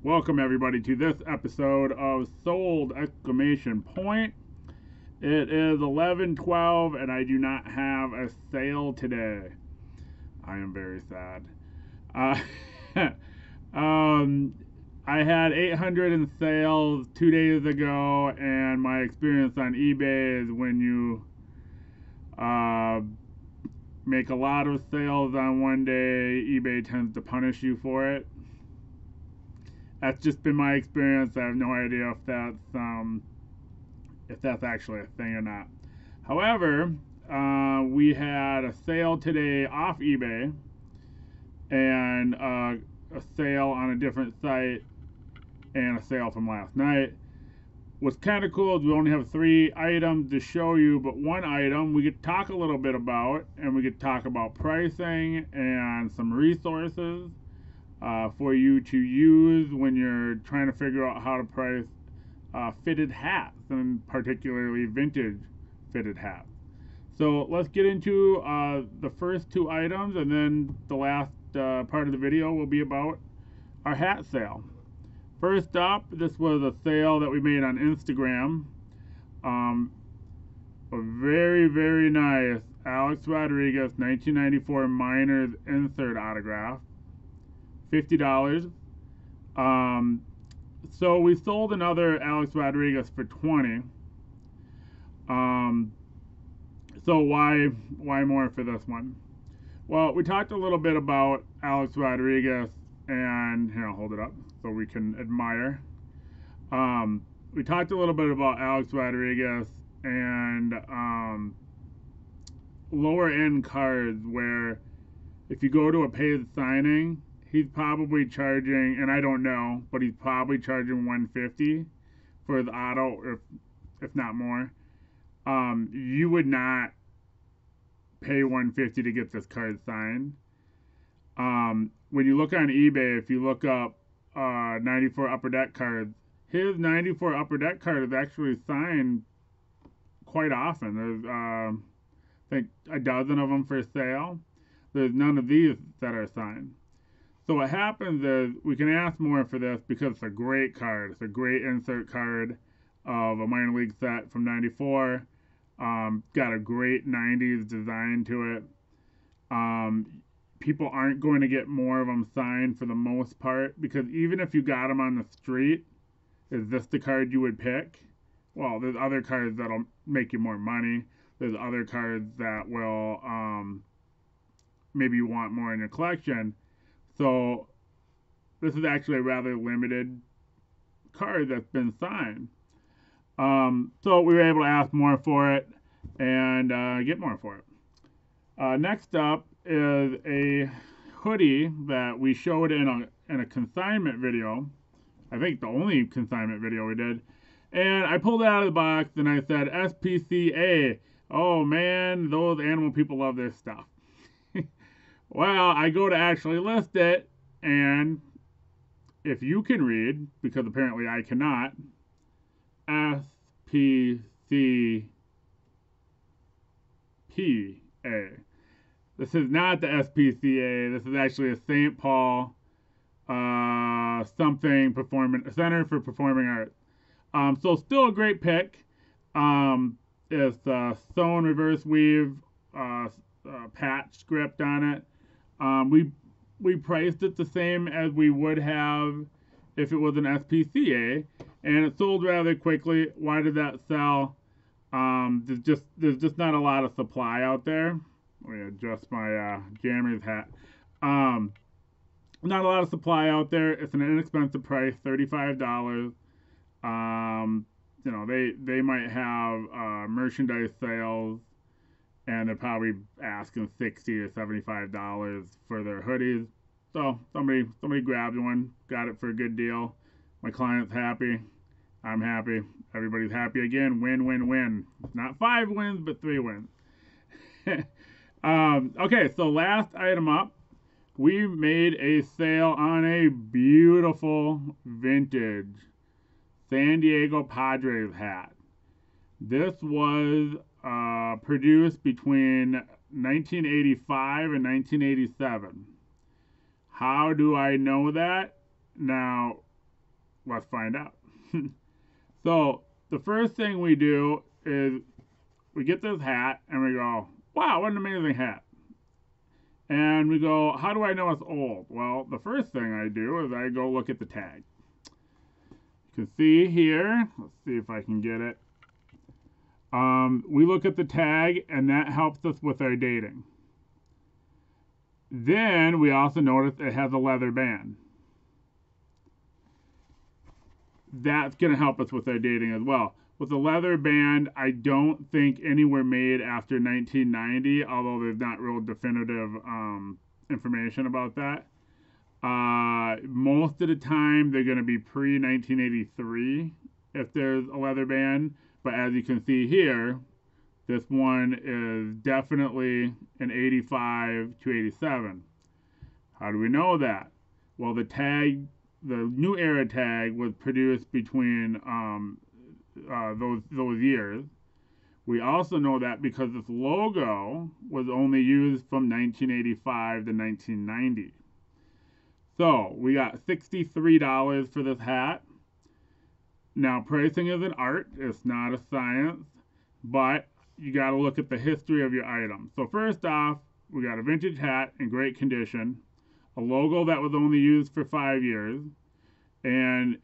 Welcome everybody to this episode of Sold! Exclamation point. It is 11:12 and I do not have a sale today. I am very sad. Uh, I had 800 in sales 2 days ago, and my experience on eBay is when you make a lot of sales on one day, eBay tends to punish you for it. That's just been my experience. I have no idea if that's actually a thing or not. However, we had a sale today off eBay and a sale on a different site and a sale from last night. What's kind of cool is we only have 3 items to show you, but one item we could talk a little bit about, and we could talk about pricing and some resources for you to use when you're trying to figure out how to price fitted hats, and particularly vintage fitted hats. So let's get into the first 2 items, and then the last part of the video will be about our hat sale. First up, this was a sale that we made on Instagram. A very, very nice Alex Rodriguez 1994 Miners insert autograph. $50. So we sold another Alex Rodriguez for $20. So why more for this one? Well, we talked a little bit about Alex Rodriguez, and here, I'll hold it up so we can admire. We talked a little bit about Alex Rodriguez and lower end cards, where if you go to a paid signing, he's probably charging, and I don't know, but he's probably charging $150 for the auto, if not more. You would not pay $150 to get this card signed. When you look on eBay, if you look up 94 Upper Deck cards, his 94 Upper Deck card is actually signed quite often. There's I think a dozen of them for sale. There's none of these that are signed. So what happens is we can ask more for this because it's a great card. It's a great insert card of a minor league set from 94. Got a great 90s design to it. People aren't going to get more of them signed for the most part, because even if you got them on the street, is this the card you would pick? Well, there's other cards that'll make you more money. There's other cards that will maybe you want more in your collection. So this is actually a rather limited card that's been signed. So we were able to ask more for it and get more for it. Next up is a hoodie that we showed in a consignment video. I think the only consignment video we did. And I pulled it out of the box and I said, SPCA. Oh man, those animal people love this stuff. Well, I go to actually list it, and if you can read, because apparently I cannot, SPCPA. This is not the SPCA. This is actually a St. Paul something Center for Performing Arts. So still a great pick. It's sewn reverse weave patch script on it. We priced it the same as we would have if it was an SPCA, and it sold rather quickly. Why did that sell? There's just not a lot of supply out there. Let me adjust my jammer's hat. Not a lot of supply out there. It's an inexpensive price, $35. They might have merchandise sales, and they're probably asking $60 to $75 for their hoodies. So somebody grabbed one, got it for a good deal. My client's happy. I'm happy. Everybody's happy again. Win, win, win. Not 5 wins, but 3 wins. Okay, so last item up. We made a sale on a beautiful vintage San Diego Padres hat. This was produced between 1985 and 1987. How do I know that? Now, let's find out. So the first thing we do is we get this hat and we go, wow, what an amazing hat. And we go, how do I know it's old? Well, the first thing I do is I go look at the tag. You can see here, let's see if I can get it. We look at the tag and that helps us with our dating. Then we also notice it has a leather band. That's going to help us with our dating as well. With the leather band, I don't think any were made after 1990, although there's not real definitive information about that. Most of the time, they're going to be pre-1983 if there's a leather band. But as you can see here, this one is definitely an 85 to 87. How do we know that? Well, the tag, the new era tag, was produced between those years. We also know that because this logo was only used from 1985 to 1990. So we got $63 for this hat. Now pricing is an art, it's not a science, but you got to look at the history of your item. So first off, we got a vintage hat in great condition, a logo that was only used for 5 years, so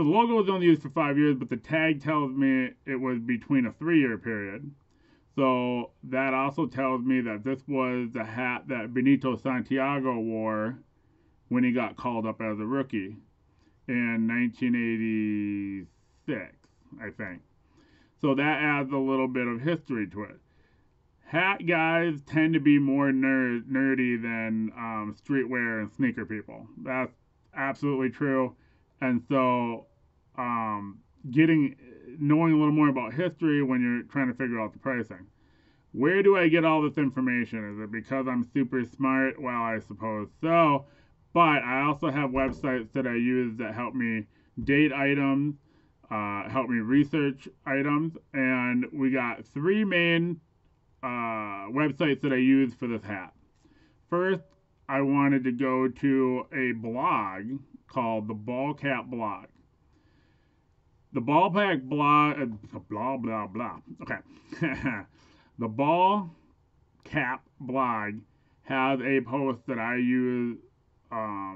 the logo was only used for 5 years, but the tag tells me it was between a 3-year period. So that also tells me that this was the hat that Benito Santiago wore when he got called up as a rookie in 1986, I think. So that adds a little bit of history to it. Hat guys tend to be more nerdy than streetwear and sneaker people. That's absolutely true. And so knowing a little more about history when you're trying to figure out the pricing. Where do I get all this information? Is it because I'm super smart? Well, I suppose so. But I also have websites that I use that help me date items, help me research items, and we got 3 main websites that I use for this hat. First, I wanted to go to a blog called the Ballcap Blog. The Ballcap Blog, blah, blah, blah. Okay. The Ballcap Blog has a post that I use a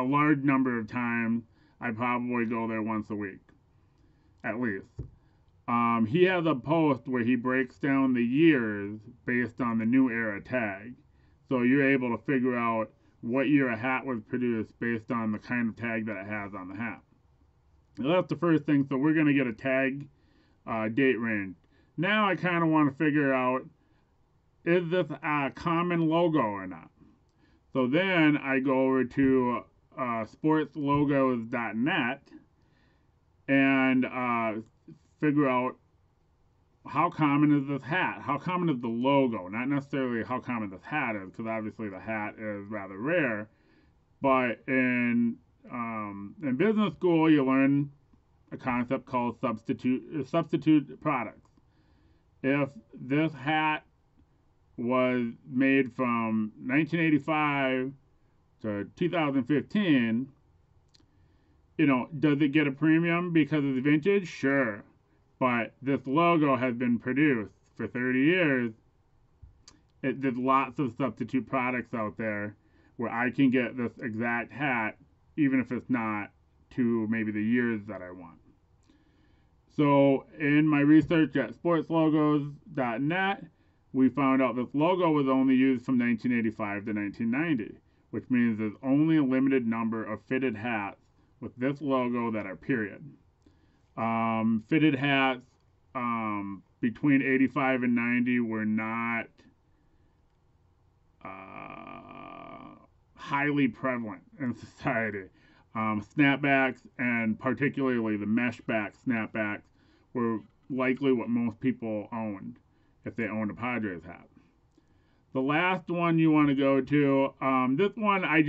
large number of times. I probably go there once a week, at least. He has a post where he breaks down the years based on the new era tag. So you're able to figure out what year a hat was produced based on the kind of tag that it has on the hat. Now that's the first thing. So we're going to get a tag date range. Now I kind of want to figure out, is this a common logo or not? So then I go over to sportslogos.net and figure out how common is this hat? How common is the logo? Not necessarily how common this hat is, because obviously the hat is rather rare. But in business school, you learn a concept called substitute products. If this hat was made from 1985 to 2015, does it get a premium because it's vintage? Sure. But this logo has been produced for 30 years. There's lots of substitute products out there where I can get this exact hat, even if it's not to maybe the years that I want. So in my research at sportslogos.net, we found out this logo was only used from 1985 to 1990, which means there's only a limited number of fitted hats with this logo that are period. Fitted hats between 85 and 90 were not highly prevalent in society. Snapbacks, and particularly the mesh back snapbacks, were likely what most people owned if they owned a Padres hat. The last one you want to go to, this one I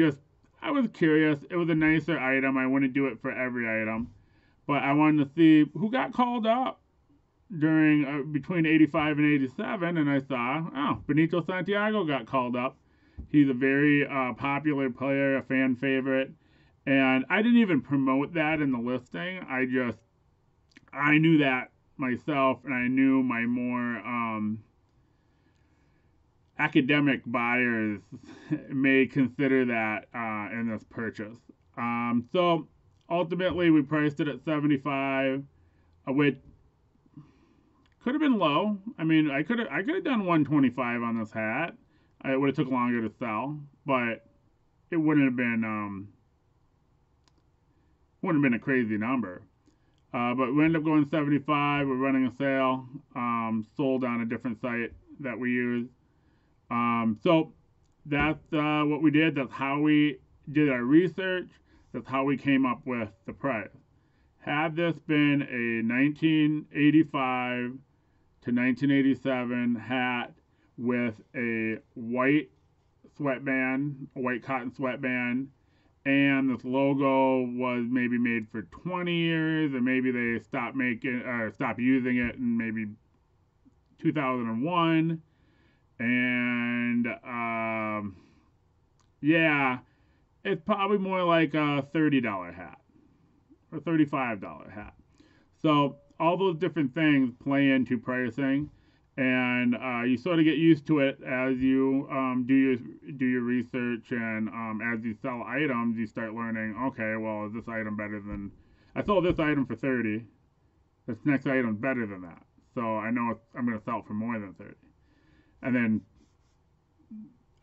was curious. It was a nicer item. I wouldn't do it for every item, but I wanted to see who got called up during between 85 and 87, and I saw, Benito Santiago got called up. He's a very popular player, a fan favorite, And I didn't even promote that in the listing. I knew that myself, and I knew my more academic buyers may consider that in this purchase. So ultimately, we priced it at 75, which could have been low. I mean, I could have done 125 on this hat. It would have took longer to sell, but it wouldn't have been a crazy number. But we ended up going 75. We're running a sale, sold on a different site that we use. So that's what we did. That's how we did our research. That's how we came up with the price. Had this been a 1985 to 1987 hat with a white sweatband, a white cotton sweatband, and this logo was maybe made for 20 years, and maybe they stopped using it in maybe 2001, and yeah, it's probably more like a $30 hat or $35 hat. So all those different things play into pricing, and you sort of get used to it as you do your research, and as you sell items, you start learning. Okay, well, is this item better than? I sold this item for 30. This next item's better than that, so I know I'm going to sell it for more than 30. And then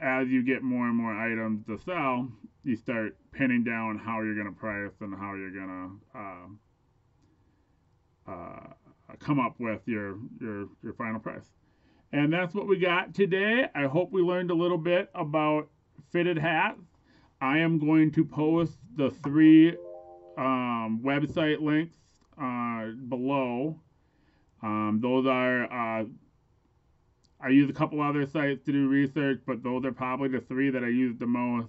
as you get more and more items to sell, you start pinning down how you're going to price and how you're going to come up with your final price. And that's what we got today. I hope we learned a little bit about fitted hats. I am going to post the 3 website links below. Those are I use a couple other sites to do research, but those are probably the 3 that I use the most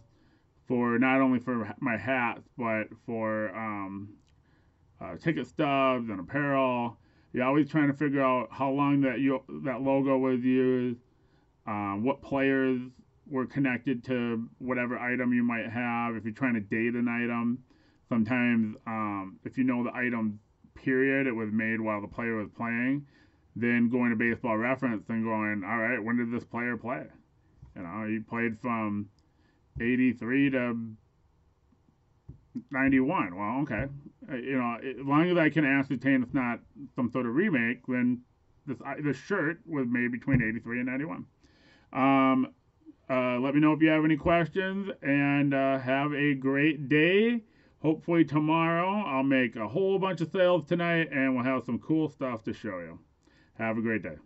for not only for my hats, but for ticket stubs and apparel. You're always trying to figure out how long that logo was used, what players were connected to whatever item you might have. If you're trying to date an item, sometimes if you know the item period it was made while the player was playing, then going to Baseball Reference and going, all right, when did this player play? You know, he played from 83 to 91. Well, okay. You know, as long as I can ascertain it's not some sort of remake, then this shirt was made between 83 and 91. Let me know if you have any questions, and have a great day. Hopefully tomorrow I'll make a whole bunch of sales tonight, and we'll have some cool stuff to show you. Have a great day.